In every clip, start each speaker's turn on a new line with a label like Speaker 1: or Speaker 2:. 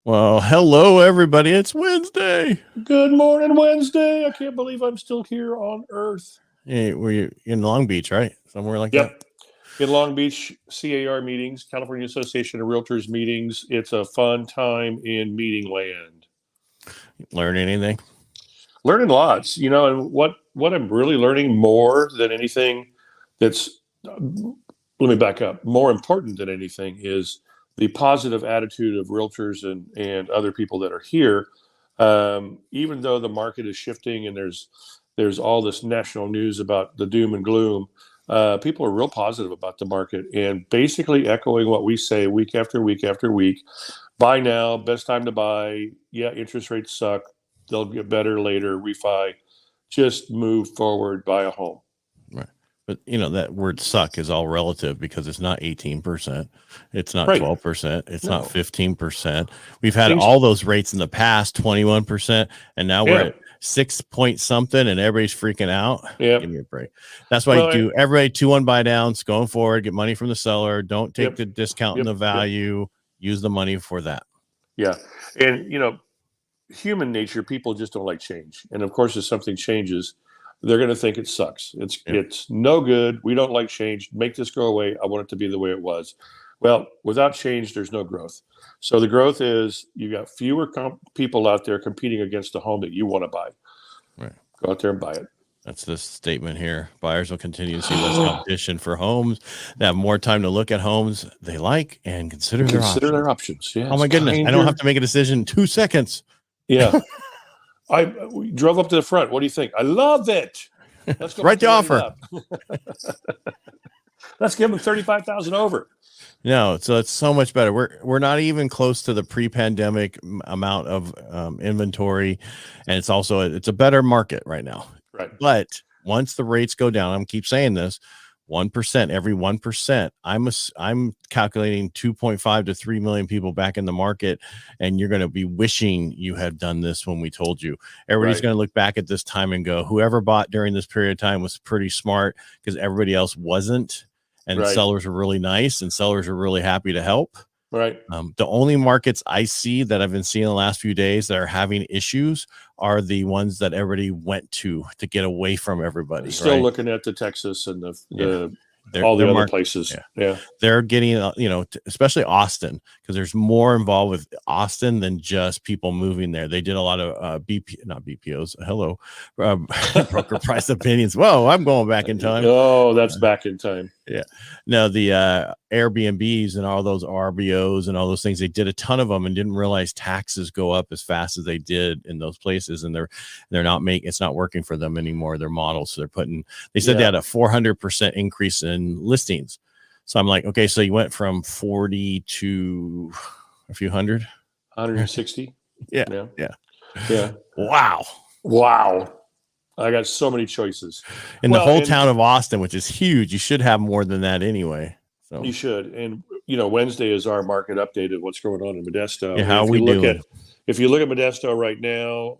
Speaker 1: Well, hello, everybody. It's Wednesday.
Speaker 2: Good morning, Wednesday. I can't believe I'm still here on Earth.
Speaker 1: Hey, we're in Long Beach, right? Somewhere like that?
Speaker 2: In Long Beach, CAR meetings, California Association of Realtors meetings. It's a fun time in meeting land.
Speaker 1: Learn anything?
Speaker 2: Learning lots, and what I'm really learning more than anything that's, let me back up, more important than anything is the positive attitude of realtors and other people that are here. Even though the market is shifting and there's all this national news about the doom and gloom, people are real positive about the market and basically echoing what we say week after week after week. Buy now, best time to buy. Yeah, interest rates suck. They'll get better later. Refi. Just move forward, buy a home.
Speaker 1: Right. But that word suck is all relative because it's not 18%. It's not 12%. It's not 15%. We've had all those rates in the past, 21%. And now we're at 6 point something and everybody's freaking out.
Speaker 2: Yeah.
Speaker 1: Give me a break. That's why you do everybody 2-1 buy downs going forward, get money from the seller. Don't take the discount in the value. Use the money for that.
Speaker 2: Yeah. And, human nature, people just don't like change. And of course, if something changes, they're going to think it sucks. It's no good. We don't like change. Make this go away. I want it to be the way it was. Well, without change, there's no growth. So the growth is you got fewer people out there competing against the home that you want to buy.
Speaker 1: Right.
Speaker 2: Go out there and buy it.
Speaker 1: That's this statement here. Buyers will continue to see less competition for homes. They have more time to look at homes they like and consider their options.
Speaker 2: Yeah.
Speaker 1: Oh my goodness. I don't have to make a decision in 2 seconds.
Speaker 2: Yeah. We drove up to the front. What do you think? I love it. Let's go
Speaker 1: write the offer.
Speaker 2: Let's give them 35,000 over.
Speaker 1: No, so it's so much better. We're not even close to the pre-pandemic amount of inventory, and it's a better market right now.
Speaker 2: Right.
Speaker 1: But once the rates go down, I'm keep saying this, 1%, every 1%, I'm calculating 2.5 to 3 million people back in the market, and you're going to be wishing you had done this when we told you. Everybody's going to look back at this time and go, whoever bought during this period of time was pretty smart because everybody else wasn't. And sellers are really nice and sellers are really happy to help.
Speaker 2: Right.
Speaker 1: The only markets I see that I've been seeing the last few days that are having issues are the ones that everybody went to get away from everybody.
Speaker 2: Still looking at the Texas and all the other places. Yeah.
Speaker 1: They're getting, especially Austin, because there's more involved with Austin than just people moving there. They did a lot of BPOs. Hello, broker price opinions. Whoa, I'm going back in time.
Speaker 2: Oh, that's back in time.
Speaker 1: Yeah. No, the Airbnbs and all those RBOs and all those things, they did a ton of them and didn't realize taxes go up as fast as they did in those places. And it's not working for them anymore, their models. So they said they had a 400% increase in listings. So I'm like, okay, so you went from 40 to a few hundred,
Speaker 2: 160.
Speaker 1: Yeah.
Speaker 2: Wow. I got so many choices.
Speaker 1: In the whole town of Austin, which is huge. You should have more than that anyway. So
Speaker 2: you should. And, Wednesday is our market update of what's going on in Modesto.
Speaker 1: Yeah, how we doing?
Speaker 2: If you look at Modesto right now,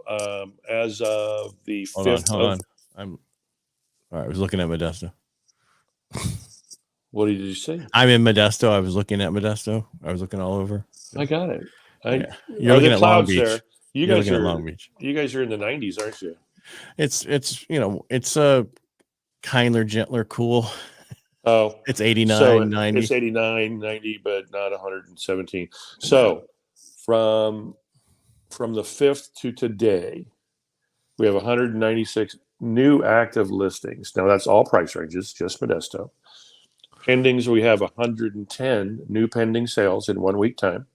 Speaker 2: as of the 5th.
Speaker 1: Hold on. I was looking at Modesto.
Speaker 2: What did you say?
Speaker 1: I'm in Modesto. I was looking at Modesto. I was looking all over.
Speaker 2: I got it.
Speaker 1: You're looking at Long Beach.
Speaker 2: There? You guys are Long Beach. You guys are in the 90s, aren't you?
Speaker 1: It's a kinder, gentler, cool.
Speaker 2: Oh,
Speaker 1: it's 89, 90.
Speaker 2: It's 89, 90, but not 117. So from the 5th to today, we have 196 new active listings. Now that's all price ranges, just Modesto. Pendings, we have 110 new pending sales in 1 week time.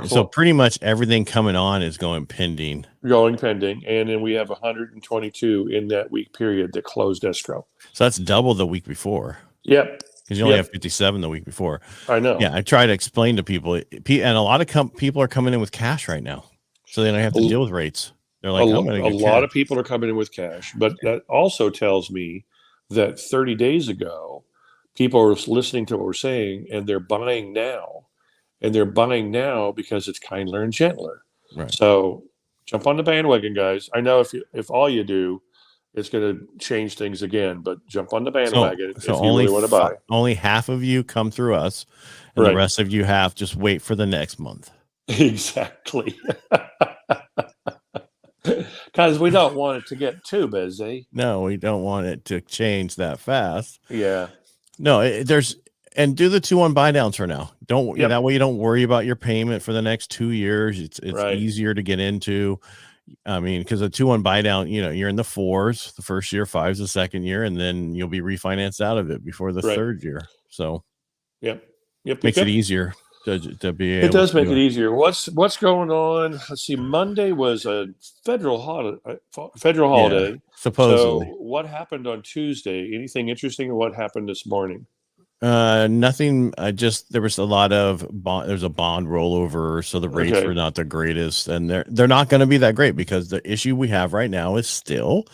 Speaker 1: So pretty much everything coming on is going pending.
Speaker 2: And then we have 122 in that week period that closed escrow.
Speaker 1: So that's double the week before.
Speaker 2: Yep.
Speaker 1: Because you only have 57 the week before.
Speaker 2: I know.
Speaker 1: Yeah, I try to explain to people, and a lot of people are coming in with cash right now, so they don't have to deal with rates. They're like,
Speaker 2: a lot of people are coming in with cash, but that also tells me that 30 days ago, people are listening to what we're saying, and they're buying now. And they're buying now because it's kinder and gentler.
Speaker 1: Right.
Speaker 2: So jump on the bandwagon, guys. I know if all you do, it's going to change things again. But jump on the bandwagon if you really want to buy.
Speaker 1: Only half of you come through us, and the rest of you just wait for the next month.
Speaker 2: Exactly. Because we don't want it to get too busy.
Speaker 1: No, we don't want it to change that fast.
Speaker 2: Yeah.
Speaker 1: No, and do the 2-1 buy downs for now. Don't
Speaker 2: Yep.
Speaker 1: that way you don't worry about your payment for the next 2 years. It's
Speaker 2: Right.
Speaker 1: easier to get into. I mean, because a 2-1 buy down, you're in the 4s the first year, 5s the second year, and then you'll be refinanced out of it before the third year. So
Speaker 2: Yep.
Speaker 1: makes it easier to be able.
Speaker 2: It does make it easier. What's going on? Let's see. Monday was a federal holiday.
Speaker 1: Yeah, supposedly.
Speaker 2: So what happened on Tuesday? Anything interesting? Or what happened this morning?
Speaker 1: Nothing. There was a lot of there's a bond rollover, so the rates were not the greatest, and they're not going to be that great because the issue we have right now is still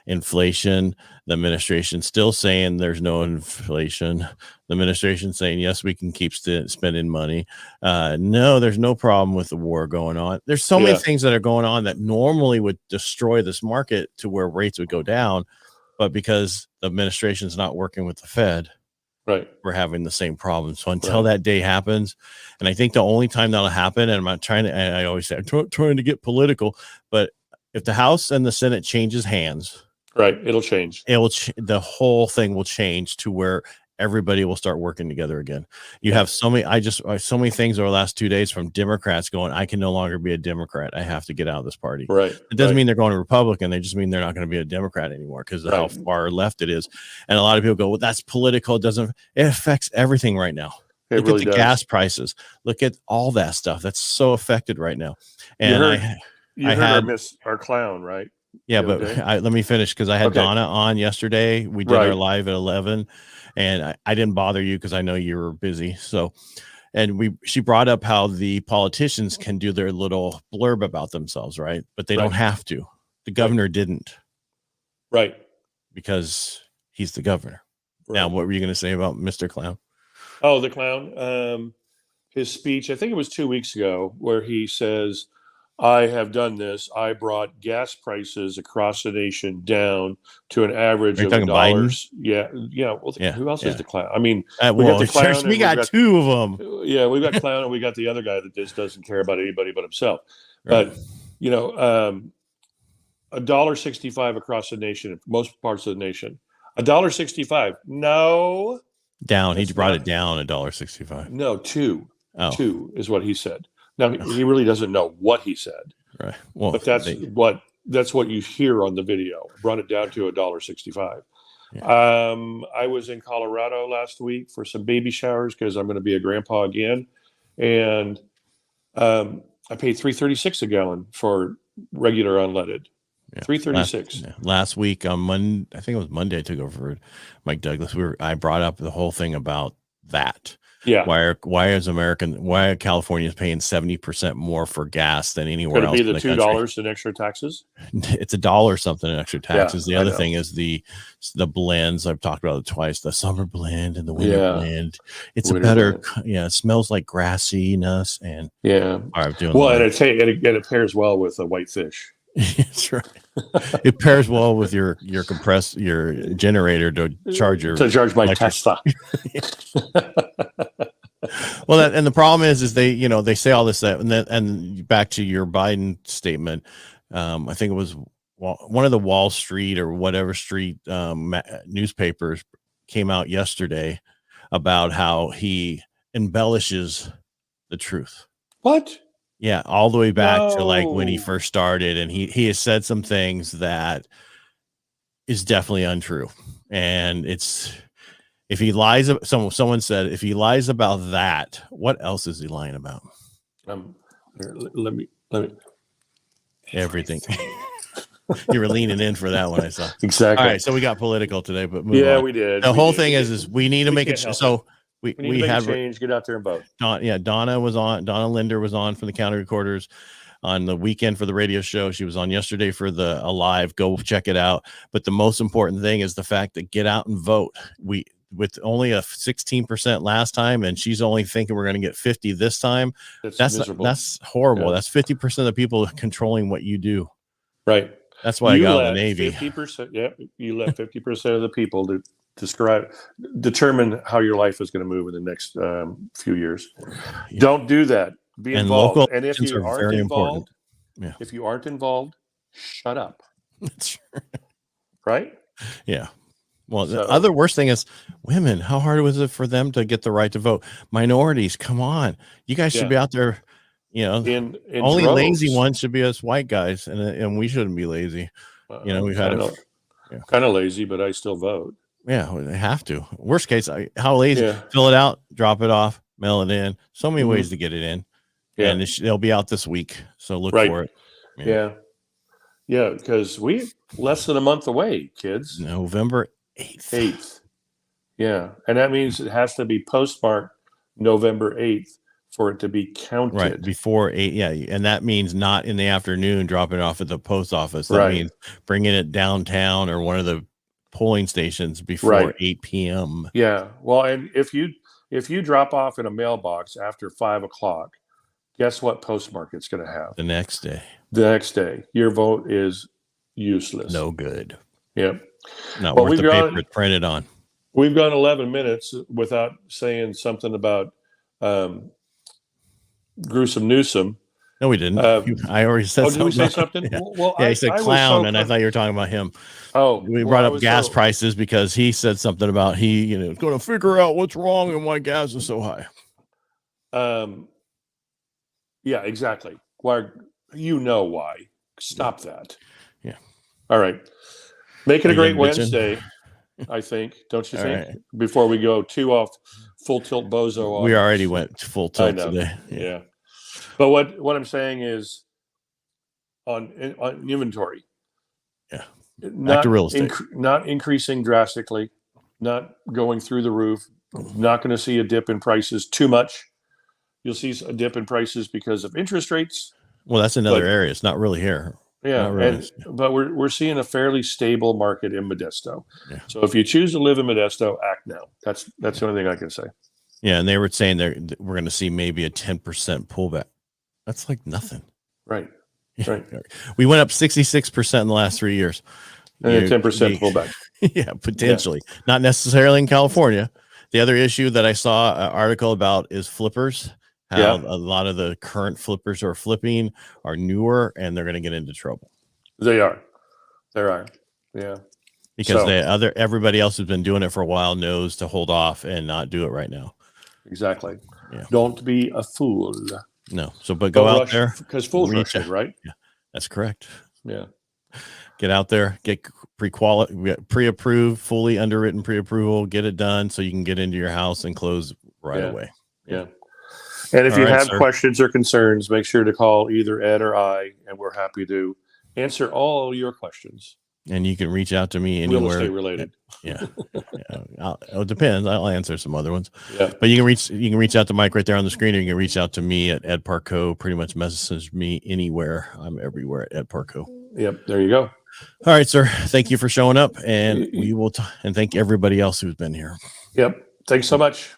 Speaker 1: inflation. The administration still saying there's no inflation. The administration saying yes, we can keep spending money. No, there's no problem with the war going on. There's so many things that are going on that normally would destroy this market to where rates would go down, but because the administration is not working with the Fed,
Speaker 2: right,
Speaker 1: we're having the same problem. So until that day happens, and I think the only time that'll happen, and I'm not trying to, I always say I'm trying to get political, but if the House and the Senate changes hands,
Speaker 2: right, it'll change.
Speaker 1: The whole thing will change to where everybody will start working together again. You have so many, so many things over the last 2 days from Democrats going, I can no longer be a Democrat. I have to get out of this party.
Speaker 2: Right.
Speaker 1: It doesn't mean they're going to Republican. They just mean they're not going to be a Democrat anymore because of how far left it is. And a lot of people go, well, that's political. It affects everything right now. Look at the gas prices. Look at all that stuff. That's so affected right now. And
Speaker 2: you heard our clown, right?
Speaker 1: Yeah, but let me finish because I had Donna on yesterday. We did our live at 11, and I didn't bother you because I know you were busy. So, and she brought up how the politicians can do their little blurb about themselves, right? But they don't have to. The governor didn't,
Speaker 2: right?
Speaker 1: Because he's the governor. Right. Now, what were you going to say about Mr. Clown?
Speaker 2: Oh, the clown. His speech, I think it was 2 weeks ago, where he says, I have done this. I brought gas prices across the nation down to an average of $1. Yeah. Well, who else is the clown? I mean, we got the clown.
Speaker 1: We got two of them.
Speaker 2: Yeah, we got clown, and we got the other guy that just doesn't care about anybody but himself. Right. But $1.65 across the nation, most parts of the nation. $1.65. No.
Speaker 1: Down. He brought it down $1.65.
Speaker 2: No, $2. $2 is what he said. Now he really doesn't know what he said,
Speaker 1: right? Well,
Speaker 2: but that's what you hear on the video. Brought it down to $1.65. Yeah. I was in Colorado last week for some baby showers because I'm going to be a grandpa again, and I paid $3.36 a gallon for regular unleaded. Yeah. $3.36.
Speaker 1: Last week on Monday, I think it was Monday, I took over for Mike Douglas. I brought up the whole thing about that.
Speaker 2: Yeah.
Speaker 1: Why California is paying 70% more for gas than anywhere else?
Speaker 2: Could it be the $2 in extra taxes?
Speaker 1: It's $1 something in extra taxes. The other thing is the blends. I've talked about it twice. The summer blend and the winter blend. It's it smells like grassiness and
Speaker 2: and it pairs well with a white fish.
Speaker 1: That's right. It pairs well with your generator to charge
Speaker 2: my Tesla.
Speaker 1: Well, and the problem is they say all this and back to your Biden statement. I think it was one of the Wall Street or whatever street newspapers came out yesterday about how he embellishes the truth.
Speaker 2: What?
Speaker 1: Yeah, all the way back to like when he first started, and he has said some things that is definitely untrue. And if he lies, someone said if he lies about that, what else is he lying about?
Speaker 2: Let me
Speaker 1: everything. You were leaning in for that one, I saw.
Speaker 2: Exactly.
Speaker 1: All right, so we got political today, but
Speaker 2: we did.
Speaker 1: The whole thing is we need to make it so.
Speaker 2: We had change. Get out there and vote.
Speaker 1: Donna Linder was on for the County Recorders on the weekend for the radio show. She was on yesterday for the live. Go check it out. But the most important thing is the fact that get out and vote. With only a 16% last time, and she's only thinking we're going to get 50 this time. That's horrible. Yeah. That's 50% of the people controlling what you do.
Speaker 2: Right.
Speaker 1: That's why I got in the Navy.
Speaker 2: 50%. Yeah. You let 50% of the people determine how your life is going to move in the next few years. Yeah. Don't do that. Be
Speaker 1: And
Speaker 2: involved.
Speaker 1: local
Speaker 2: And if
Speaker 1: elections
Speaker 2: you
Speaker 1: are
Speaker 2: aren't
Speaker 1: very important.
Speaker 2: involved, if you aren't involved, shut up.
Speaker 1: That's
Speaker 2: Right?
Speaker 1: yeah. Well, the
Speaker 2: So-
Speaker 1: other worst thing is women. How hard was it for them to get the right to vote? Minorities, come on. You guys should be out there,
Speaker 2: In
Speaker 1: only
Speaker 2: droves.
Speaker 1: lazy ones should be us white guys, and we shouldn't be lazy. We've had
Speaker 2: kind of lazy, but I still vote.
Speaker 1: Yeah, they have to. Worst case, how lazy? Yeah. Fill it out, drop it off, mail it in. So many ways to get it in. Yeah. And they'll be out this week, so look for it.
Speaker 2: Yeah, because we less than a month away, kids.
Speaker 1: November 8th.
Speaker 2: Yeah, and that means it has to be postmarked November 8th for it to be counted.
Speaker 1: Right, before 8, and that means not in the afternoon dropping it off at the post office. That means bringing it downtown or one of the polling stations before 8 p.m.
Speaker 2: Yeah, well, and if you drop off in a mailbox after 5 o'clock, guess what postmark it's going to have?
Speaker 1: The next day.
Speaker 2: The next day, your vote is useless.
Speaker 1: No good.
Speaker 2: Yep.
Speaker 1: Not worth the paper it's printed on.
Speaker 2: We've gone 11 minutes without saying something about Gruesome Newsom.
Speaker 1: No, we didn't. I already said something.
Speaker 2: Did we say something?
Speaker 1: Yeah,
Speaker 2: well,
Speaker 1: he said clown, and I thought you were talking about him. We brought up gas prices because he said something about going to figure out what's wrong and why gas is so high.
Speaker 2: Yeah, exactly. Why? Why. Stop that.
Speaker 1: Yeah.
Speaker 2: All right. Make it a great Wednesday, I think. Don't you think? Right. Before we go too off full tilt bozo.
Speaker 1: We already went full tilt today.
Speaker 2: Yeah. But what I'm saying is on inventory.
Speaker 1: Yeah. Back to real estate.
Speaker 2: Not increasing drastically, not going through the roof, not going to see a dip in prices too much. You'll see a dip in prices because of interest rates.
Speaker 1: Well, that's another area. It's not really here.
Speaker 2: Yeah, really. But we're seeing a fairly stable market in Modesto. Yeah. So if you choose to live in Modesto, act now. That's the only thing I can say.
Speaker 1: Yeah, and they were saying we're going to see maybe a 10% pullback. That's like nothing.
Speaker 2: Right.
Speaker 1: We went up 66% in the last 3 years.
Speaker 2: And a 10% pullback.
Speaker 1: Yeah, potentially. Yeah. Not necessarily in California. The other issue that I saw an article about is flippers. How a lot of the current flippers who are flipping are newer and they're going to get into trouble.
Speaker 2: They are. Yeah.
Speaker 1: Because everybody else who's been doing it for a while knows to hold off and not do it right now.
Speaker 2: Exactly. Yeah. Don't be a fool.
Speaker 1: No. So, but go out there.
Speaker 2: Because fools rush it, right?
Speaker 1: Yeah, that's correct.
Speaker 2: Yeah.
Speaker 1: Get out there, get pre-approved, fully underwritten pre-approval, get it done so you can get into your house and close right away.
Speaker 2: Yeah. And if you have questions or concerns, make sure to call either Ed or I, and we're happy to answer all your questions.
Speaker 1: And you can reach out to me anywhere.
Speaker 2: Real estate related.
Speaker 1: Yeah. It depends. I'll answer some other ones.
Speaker 2: Yeah.
Speaker 1: But you can reach out to Mike right there on the screen, or you can reach out to me at Ed Parcaut. Pretty much message me anywhere. I'm everywhere at Ed Parcaut.
Speaker 2: Yep. There you go.
Speaker 1: All right, sir. Thank you for showing up, and we will and thank everybody else who's been here.
Speaker 2: Yep. Thanks so much.